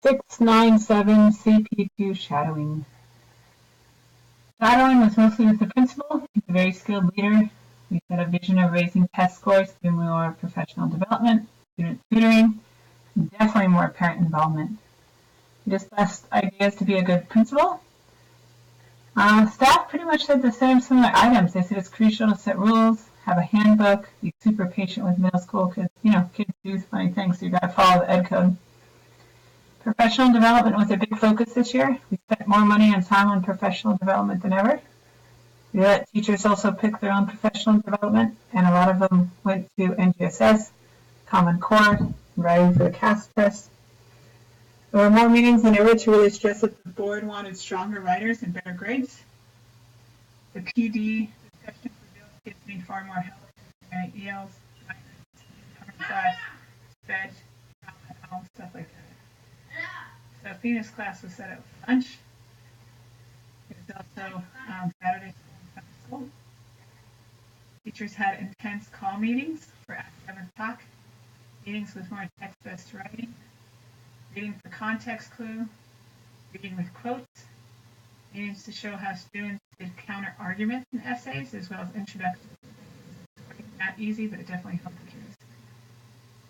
697 CP2 shadowing. Shadowing was mostly with the principal. He's a very skilled leader. We set a vision of raising test scores through more professional development, student tutoring, and definitely more parent involvement. We discussed ideas to be a good principal. Staff pretty much said the same similar items. They said it's crucial to set rules, have a handbook, be super patient with middle school because, kids do funny things, so you got to follow the ed code. Professional development was a big focus this year. We spent more money and time on professional development than ever. We let teachers also pick their own professional development, and a lot of them went to NGSS, Common Core, writing for the CAS test. There were more meetings than ever to really stress that the board wanted stronger writers and better grades. The PD discussion revealed kids need far more help in ELs, class, sped, stuff like that. So Athena's class was set up for lunch. It was also Saturday school. Teachers had intense call meetings for academic talk, meetings with more text-based writing, reading for context clue, reading with quotes, meetings to show how students did counter arguments in essays as well as introduction. Not easy, but it definitely helped the kids.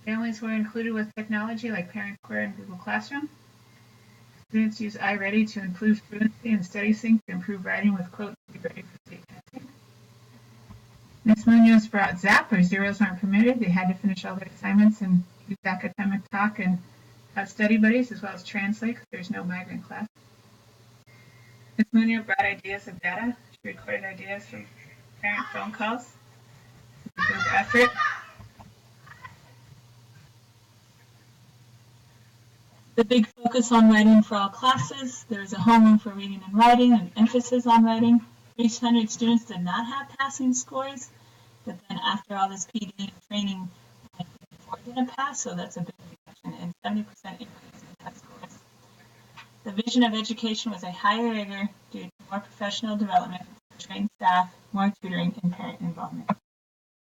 Families were included with technology like Parent Square and Google Classroom. Students use iReady to improve fluency and StudySync to improve writing with quotes to be ready for state testing. Ms. Munoz brought Zap, where zeros aren't permitted. They had to finish all their assignments and use academic talk and have study buddies as well as translate because there's no migrant class. Ms. Munoz brought ideas of data. She recorded ideas from parent phone calls. It was a group effort. The big focus on writing for all classes. There was a homeroom for reading and writing, and emphasis on writing. 300 students did not have passing scores, but then after all this PD and training, 4 didn't pass, so that's a big reduction, and 70% increase in test scores. The vision of education was a higher rigor due to more professional development, trained staff, more tutoring, and parent involvement.